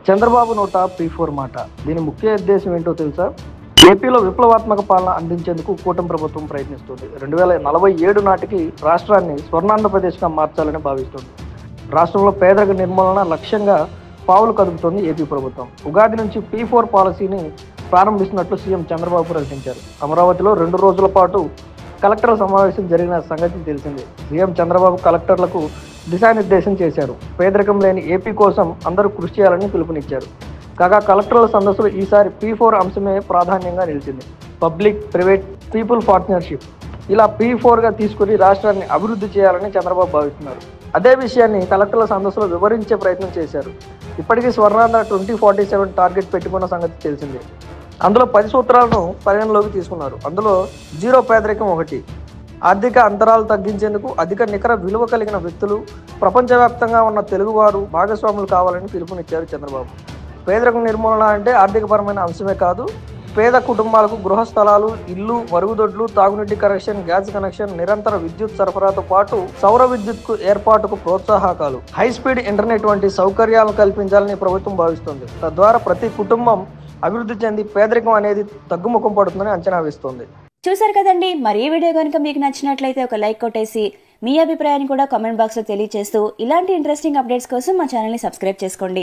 చంద్రబాబు నోట P4 మాట. దీని ముఖ్య ఉద్దేశం ఏంటో తెలుసా? ఏపీలో విప్లవాత్మక పాలన అందించేందుకు కూటమి ప్రభుత్వం ప్రయత్నిస్తుంది. 2047 నాటికి రాష్ట్రాన్ని స్వర్ణాంధ్రప్రదేశ్గా మార్చాలని భావిస్తుంది. రాష్ట్రంలో పేదరిక నిర్మూలన లక్ష్యంగా పావులు కదుపుతోంది ఏపీ ప్రభుత్వం. ఉగాది నుంచి P4 పాలసీని ప్రారంభిస్తున్నట్లు సీఎం చంద్రబాబు ప్రకటించారు. అమరావతిలో 2 రోజుల పాటు కలెక్టర్ల సమావేశం జరిగిన సంగతి తెలిసిందే. సీఎం చంద్రబాబు కలెక్టర్లకు దిశానిర్దేశం చేశారు. పేదరికం లేని ఏపీ కోసం అందరూ కృషి చేయాలని పిలుపునిచ్చారు. కాగా కలెక్టర్ల సదస్సులో ఈసారి P4 అంశమే ప్రాధాన్యంగా నిలిచింది. పబ్లిక్ ప్రైవేట్ పీపుల్ పార్ట్నర్షిప్ ఇలా P4గా తీసుకుని రాష్ట్రాన్ని అభివృద్ధి చేయాలని చంద్రబాబు భావిస్తున్నారు. అదే విషయాన్ని కలెక్టర్ల సదస్సులో వివరించే ప్రయత్నం చేశారు. ఇప్పటికీ స్వర్ణాంధ్ర 2047 టార్గెట్ పెట్టుకున్న సంగతి తెలిసిందే. అందులో 10 సూత్రాలను పరిగణలోకి తీసుకున్నారు. అందులో జీరో పేదరికం ఒకటి. ఆర్థిక అంతరాలు తగ్గించేందుకు అధిక నికర విలువ కలిగిన వ్యక్తులు, ప్రపంచవ్యాప్తంగా ఉన్న తెలుగువారు భాగస్వాములు కావాలని పిలుపునిచ్చారు చంద్రబాబు. పేదరికం నిర్మూలన అంటే ఆర్థికపరమైన అంశమే కాదు, పేద కుటుంబాలకు గృహ స్థలాలు, ఇల్లు, మరుగుదొడ్లు, తాగునీటి కనెక్షన్, గ్యాస్ కనెక్షన్, నిరంతర విద్యుత్ సరఫరాతో పాటు సౌర విద్యుత్ ఏర్పాటుకు ప్రోత్సాహకాలు, హై స్పీడ్ ఇంటర్నెట్ వంటి సౌకర్యాలను కల్పించాలని ప్రభుత్వం భావిస్తుంది. తద్వారా ప్రతి కుటుంబం అభివృద్ధి చెంది పేదరికం అనేది తగ్గుముఖం పడుతుందని అంచనా వేస్తోంది. చూసారు కదండి. మరి ఈ వీడియో కనుక మీకు నచ్చినట్లయితే ఒక లైక్ కొట్టేసి మీ అభిప్రాయాన్ని కూడా కామెంట్ బాక్స్ లో తెలియజేస్తూ ఇలాంటి ఇంట్రెస్టింగ్ అప్డేట్స్ కోసం మా ఛానల్ ని సబ్స్క్రైబ్ చేసుకోండి.